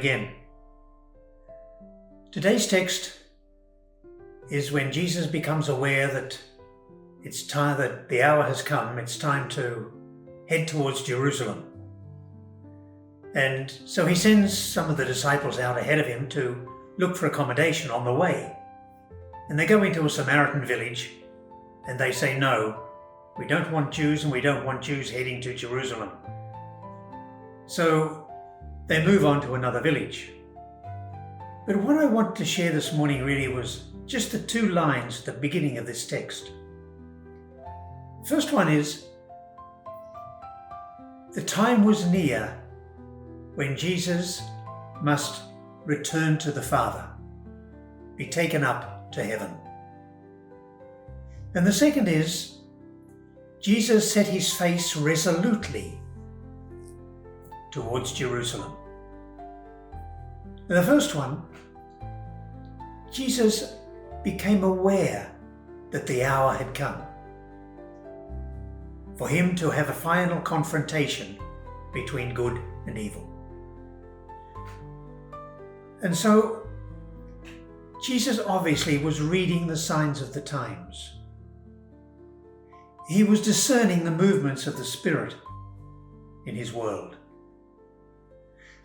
again. Today's text is when Jesus becomes aware that it's time, that the hour has come, it's time to head towards Jerusalem. And so he sends some of the disciples out ahead of him to look for accommodation on the way. And they go into a Samaritan village and they say, no, we don't want Jews and we don't want Jews heading to Jerusalem. So they move on to another village. But what I want to share this morning really was just the two lines at the beginning of this text. First one is, the time was near when Jesus must return to the Father, be taken up to heaven. And the second is, Jesus set his face resolutely towards Jerusalem. And the first one, Jesus became aware that the hour had come for him to have a final confrontation between good and evil. And so Jesus obviously was reading the signs of the times. He was discerning the movements of the Spirit in his world.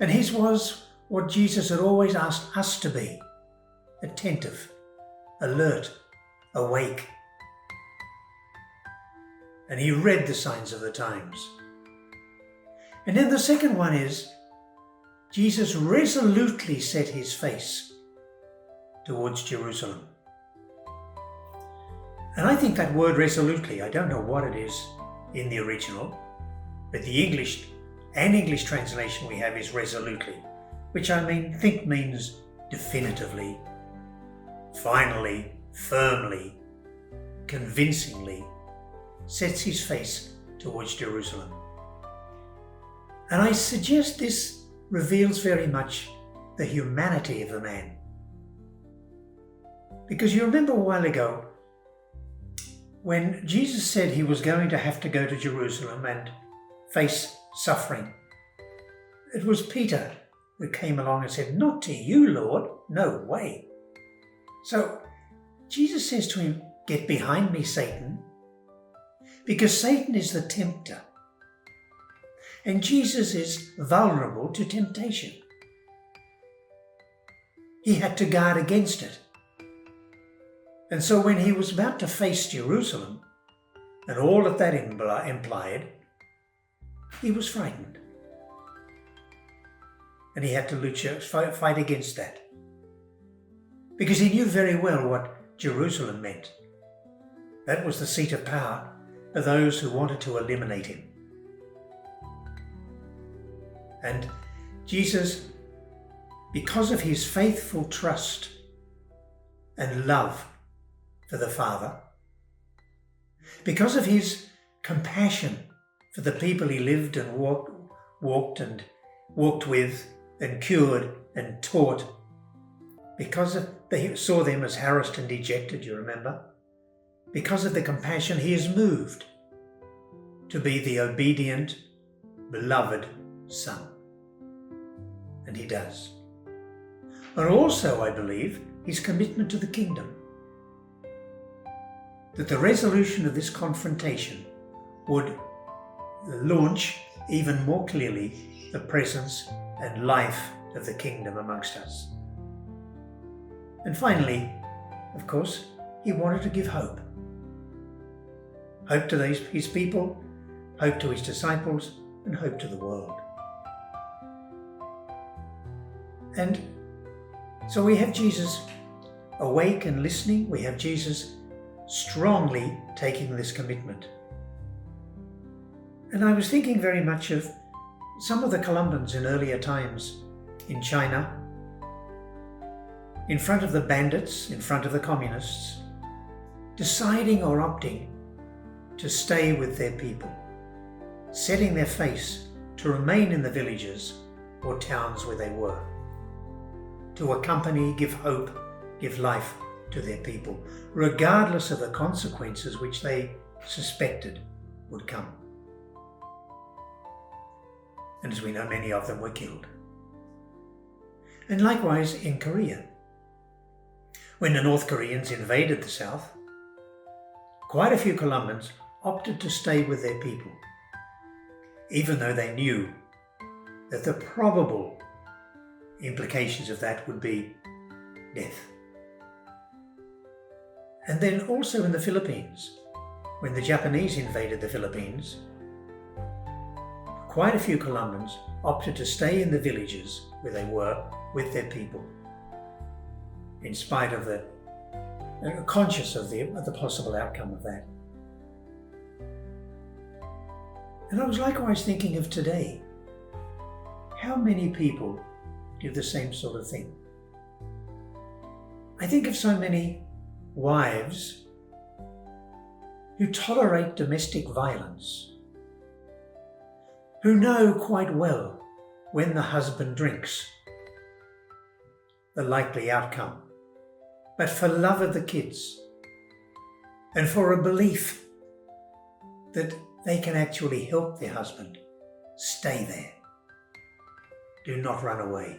And his was what Jesus had always asked us to be: attentive, alert, awake. And he read the signs of the times. And then the second one is, Jesus resolutely set his face towards Jerusalem. And I think that word resolutely, I don't know what it is in the original, but the English translation we have is resolutely, which I think means definitively, finally, firmly, convincingly, sets his face towards Jerusalem. And I suggest this reveals very much the humanity of the man. Because you remember a while ago, when Jesus said he was going to have to go to Jerusalem and face suffering, it was Peter who came along and said, "Not to you, Lord, no way." So Jesus says to him, "Get behind me, Satan," because Satan is the tempter. And Jesus is vulnerable to temptation. He had to guard against it. And so when he was about to face Jerusalem, and all that that implied, he was frightened. And he had to fight against that. Because he knew very well what Jerusalem meant. That was the seat of power for those who wanted to eliminate him. And Jesus, because of his faithful trust and love for the Father, because of his compassion for the people he lived and walked with and cured and taught, because they saw them as harassed and dejected, you remember? Because of the compassion, he is moved to be the obedient, beloved Son. And he does. And also, I believe, his commitment to the kingdom. That the resolution of this confrontation would launch even more clearly the presence and life of the kingdom amongst us. And finally, of course, he wanted to give hope. Hope to his people, hope to his disciples, and hope to the world. And so we have Jesus awake and listening. We have Jesus strongly taking this commitment. And I was thinking very much of some of the Columbans in earlier times in China, in front of the bandits, in front of the communists, deciding or opting to stay with their people, setting their face to remain in the villages or towns where they were, to accompany, give hope, give life to their people, regardless of the consequences which they suspected would come. And as we know, many of them were killed. And likewise in Korea. When the North Koreans invaded the South, quite a few Colombans opted to stay with their people, even though they knew that the probable implications of that would be death. And then also in the Philippines, when the Japanese invaded the Philippines, quite a few Colombans opted to stay in the villages where they were with their people, in spite of conscious of the possible outcome of that. And I was likewise thinking of today. How many people do the same sort of thing? I think of so many wives who tolerate domestic violence, who know quite well when the husband drinks, the likely outcome, but for love of the kids and for a belief that they can actually help their husband, stay there. Do not run away.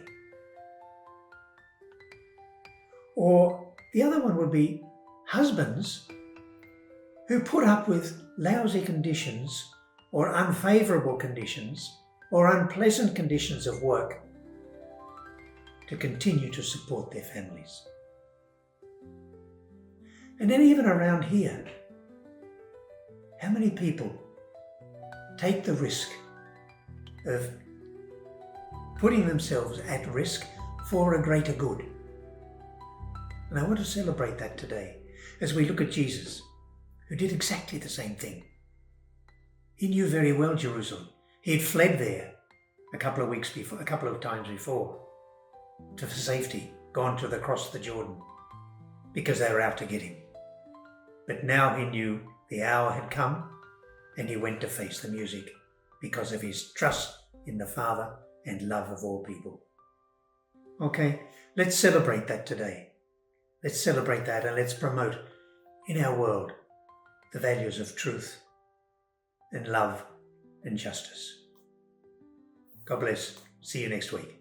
Or the other one would be husbands who put up with lousy conditions or unfavourable conditions or unpleasant conditions of work to continue to support their families. And then even around here, how many people take the risk of putting themselves at risk for a greater good? And I want to celebrate that today as we look at Jesus, who did exactly the same thing. He knew very well Jerusalem. He had fled there a couple of times before for safety, gone across the Jordan because they were out to get him. But now he knew the hour had come and he went to face the music because of his trust in the Father and love of all people. Okay, let's celebrate that today. Let's celebrate that and let's promote in our world the values of truth and love and justice. God bless. See you next week.